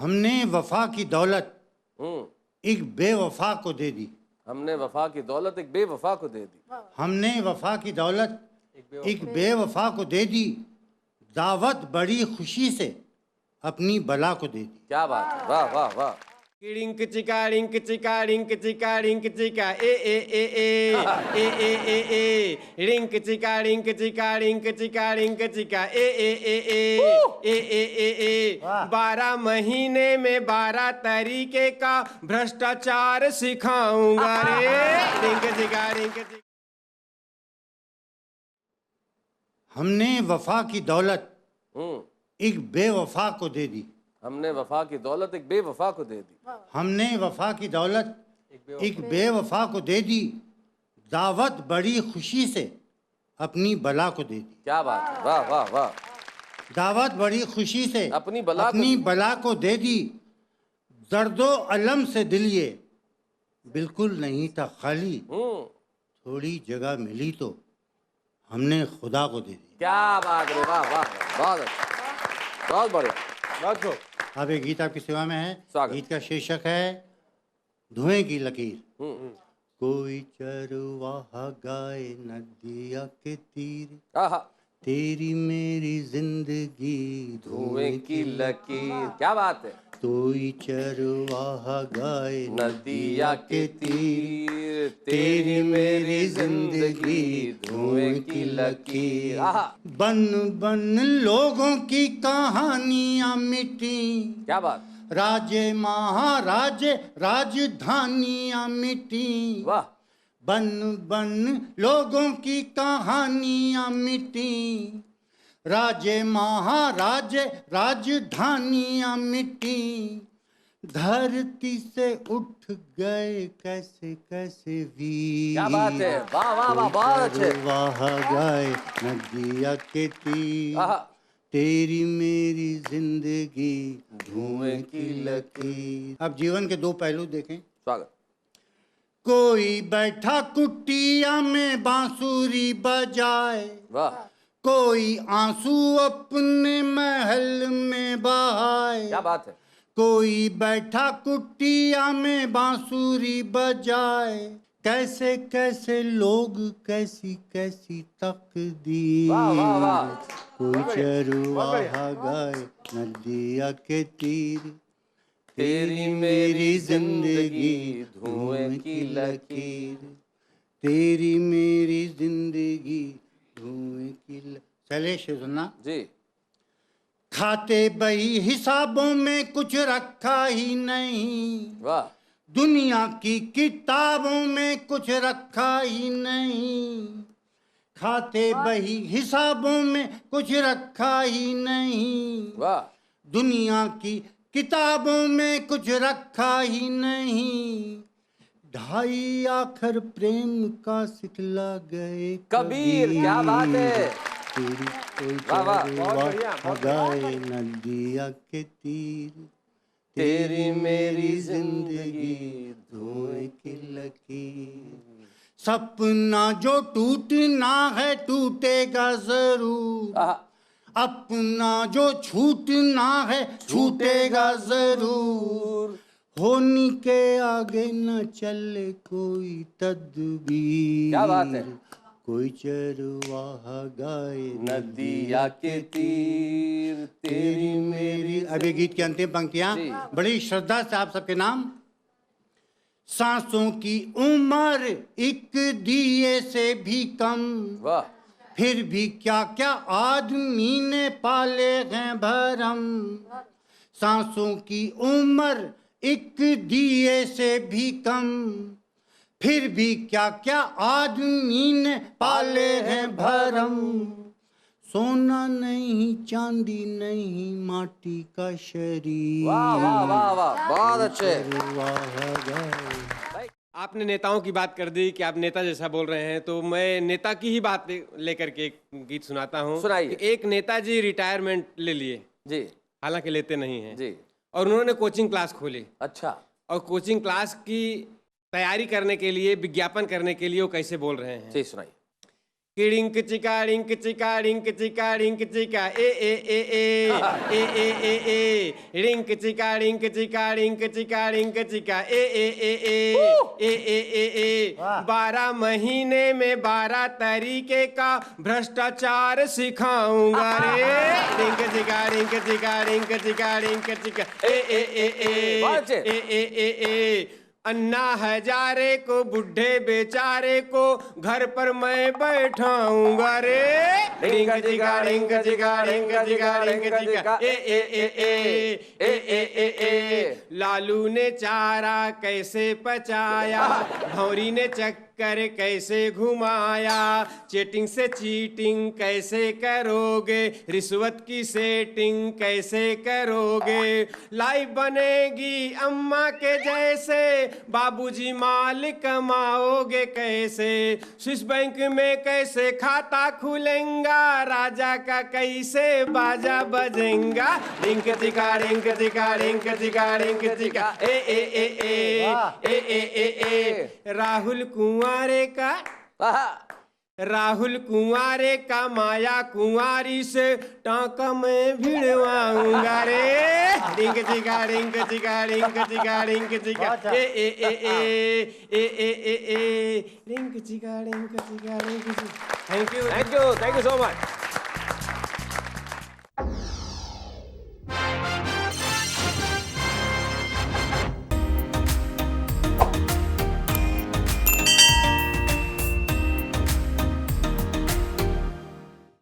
हमने वफा की दौलत एक बेवफा को दे दी। हमने वफा की दौलत एक बेवफा को दे दी। हमने वफा की दौलत एक बेवफा को दे दी, दावत बड़ी खुशी से अपनी बला को दे दी। क्या बात है, वाह वाह वाह। रिंक चिका रिंक चिका रिंक चिका रिंक चिका ए ए ए ए ए ए ए ए रिंक चिका रिंक चिका रिंक चिका रिंक चिका ए ए ए ए ए ए ए ए 12 महीने में 12 तरीके का भ्रष्टाचार सिखाऊंगा रे। रिंक चिका रिंक चिका। हमने वफा की दौलत एक बेवफा को दे दी। हमने वफा की दौलत एक बेवफा को दे दी। हमने वफा की दौलत एक बेवफा को दे दी, दावत बड़ी खुशी से अपनी बला को दे दी। क्या बात है, वाह वाह वाह। दावत बड़ी खुशी से अपनी बला को दे दी। दर्दो अलम से दिल ये बिल्कुल नहीं था खाली, थोड़ी जगह मिली तो हमने खुदा को दे दी। क्या बात है, वाह वाह, बहुत बहुत बढ़िया, बहुत खूब। अब एक गीत आपकी सेवा में है। स्वागत। गीत का शीर्षक है धुएं की लकीर। कोई चरवाहा गाए नदिया के तीर, तेरी मेरी जिंदगी धुएं की लकीर। क्या बात है। कोई चरवाहा गाए नदिया के तीर, तेरी मेरी जिंदगी धुएं की लकीर। बन बन लोगों की कहानियां मिटी, क्या बात। राजे महाराजे राजधानियां मिटी। वाह। बन बन लोगों की कहानियां मिटी, राजे महाराजे राजधानियां मिटी। धरती से उठ गए कैसे कैसे वीर। क्या बात है, वाह वाह वाह, बहुत अच्छे। वाह गाए नदिया के तीर, तेरी मेरी जिंदगी धुएं की लकीर। अब जीवन के दो पहलू देखें। स्वागत। कोई बैठा कुटिया में बांसुरी बजाए, वाह। कोई आंसू अपने महल में बहाए। क्या बात है। कोई बैठा कुटिया में बांसुरी बजाए, कैसे कैसे लोग कैसी कैसी तकदीर। वाह वाह वाह। कोई चरवाहा गाए नदिया के तीर, तेरी मेरी जिंदगी धुएं की लकीर। तेरी मेरी जिंदगी धुएं की लकीर। चले सुनना जी। खाते बही हिसाबों में कुछ रखा ही नहीं, वाह। दुनिया की किताबों में कुछ रखा ही नहीं। खाते बही हिसाबों में कुछ रखा ही नहीं, वाह। दुनिया की किताबों में कुछ रखा ही नहीं। ढाई आखर प्रेम का सिखला गए कबीर। क्या बात है। वाह वाह, बहुत बढ़िया। गाए नदिया के तीर, तेरी मेरी जिंदगी धुएं की लकीर। सपना जो टूटना है टूटेगा जरूर, अपना जो छूटना है छूटेगा जरूर। होनी के आगे न चले कोई तदबीर। क्या बात है। कोई चरवाहा गाए नदिया के तीर, तेरी मेरी। अभी गीत की अंतिम पंक्तियां बड़ी श्रद्धा से आप सबके नाम। सांसों की उम्र एक दिए से भी कम, वाह। फिर भी क्या क्या आदमी ने पाले हैं भरम। सांसों की उम्र एक दिए से भी कम, फिर भी क्या क्या आदमी ने पाले हैं भरम। सोना नहीं चांदी नहीं माटी का शरीर। वाह वाह वाह वाह, बहुत अच्छे। आपने नेताओं की बात कर दी कि आप नेता जैसा बोल रहे हैं, तो मैं नेता की ही बात लेकर के एक गीत सुनाता हूँ। सुनाइए। एक नेताजी रिटायरमेंट ले लिए जी। हालांकि लेते नहीं हैं जी। और उन्होंने कोचिंग क्लास खोली। अच्छा। और कोचिंग क्लास की तैयारी करने के लिए, विज्ञापन करने के लिए वो कैसे बोल रहे हैं जी सुनाइए। किड़िंक चिका रिंक चिका रिंक चिका रिंक चिका ए रिंक चिका रिंक चिका रिंक चिका रिंक चिका ए 12 महीने में 12 तरीके का भ्रष्टाचार सिखाऊंगा रे रिंक चिका रिंक चिका रिंक चिका रिंक चिका ए अन्ना हजारे को बुढ़े बेचारे को घर पर मैं बैठाऊंगा रे रिंग चिका रिंग चिका रिंग चिका रिंग चिका लालू ने चारा कैसे पचाया भौरी ने चक्कर कैसे घुमाया चीटिंग से चीटिंग कैसे करोगे रिश्वत की सेटिंग कैसे करोगे लाइफ बनेगी अम्मा के जैसे बाबूजी माल कमाओगे कैसे स्विस बैंक में कैसे खाता खुलेगा राजा का कैसे बाजा बजेगा रिंक चिका रिंक चिका रिंक चिका रिंक चिका राहुल कुंवारे का राहुल कुंवारे का माया कुंवारी से टाँका में भिड़वाऊंगा रे रिंग चिका रिंग चिका रिंग चिका रिंग चिका रिंग चिका रिंग चिका रिंग चिका थैंक यू सो मच।